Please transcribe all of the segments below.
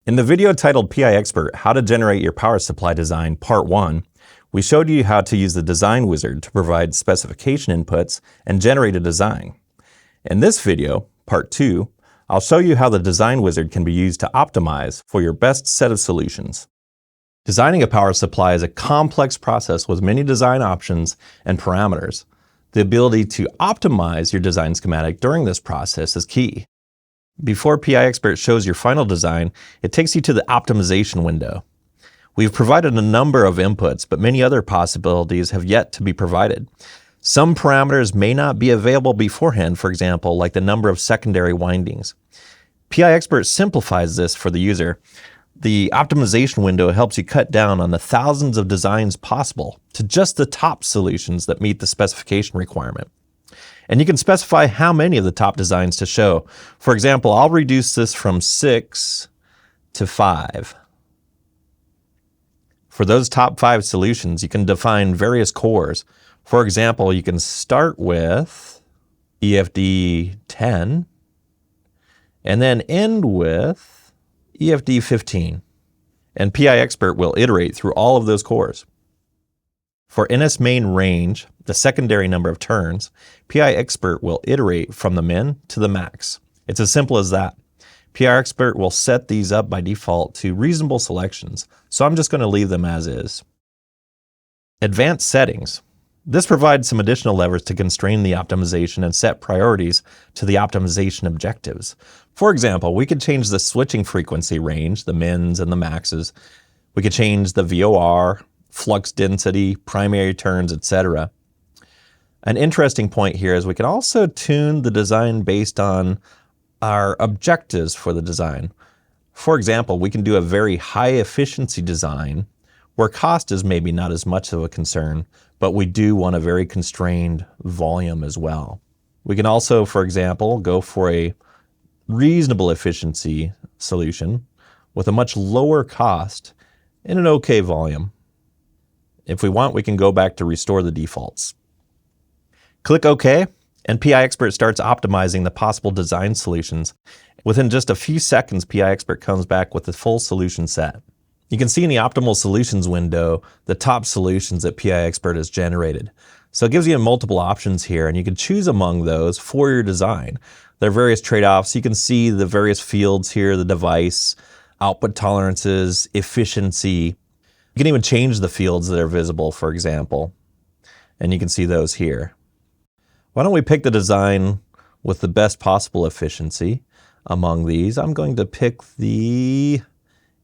In the video titled PI Expert, How to Generate Your Power Supply Design, Part 1, we showed you how to use the design wizard to provide specification inputs and generate a design. In this video, Part 2, I'll show you how the design wizard can be used to optimize for your best set of solutions. Designing a power supply is a complex process with many design options and parameters. The ability to optimize your design schematic during this process is key. Before PI Expert shows your final design, it takes you to the optimization window. We've provided a number of inputs, but many other possibilities have yet to be provided. Some parameters may not be available beforehand, for example, like the number of secondary windings. PI Expert simplifies this for the user. The optimization window helps you cut down on the thousands of designs possible to just the top solutions that meet the specification requirement. And you can specify how many of the top designs to show. For example, I'll reduce this from 6 to 5. For those top 5 solutions, you can define various cores. For example, you can start with EFD 10 and then end with EFD 15. And PI Expert will iterate through all of those cores. For NS main range, the secondary number of turns, PI Expert will iterate from the min to the max. It's as simple as that. PI Expert will set these up by default to reasonable selections, so I'm just going to leave them as is. Advanced settings. This provides some additional levers to constrain the optimization and set priorities to the optimization objectives. For example, we could change the switching frequency range, the mins and the maxes. We could change the VOR, flux density, primary turns, etc. An interesting point here is we can also tune the design based on our objectives for the design. For example, we can do a very high efficiency design where cost is maybe not as much of a concern, but we do want a very constrained volume as well. We can also, for example, go for a reasonable efficiency solution with a much lower cost and an okay volume. If we want, we can go back to restore the defaults. Click OK, and PI Expert starts optimizing the possible design solutions. Within just a few seconds, PI Expert comes back with the full solution set. You can see in the optimal solutions window the top solutions that PI Expert has generated. So it gives you multiple options here, and you can choose among those for your design. There are various trade-offs. You can see the various fields here, the device, output tolerances, efficiency. You can even change the fields that are visible, for example, and you can see those here. Why don't we pick the design with the best possible efficiency among these? I'm going to pick the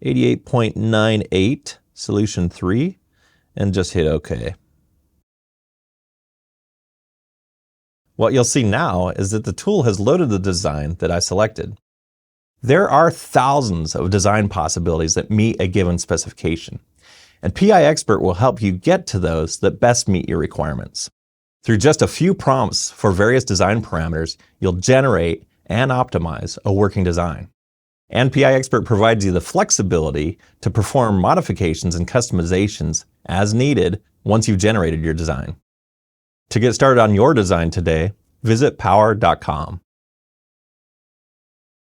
88.98 solution 3 and just hit OK. What you'll see now is that the tool has loaded the design that I selected. There are thousands of design possibilities that meet a given specification, and PI Expert will help you get to those that best meet your requirements. Through just a few prompts for various design parameters, you'll generate and optimize a working design. And PI Expert provides you the flexibility to perform modifications and customizations as needed once you've generated your design. To get started on your design today, visit power.com.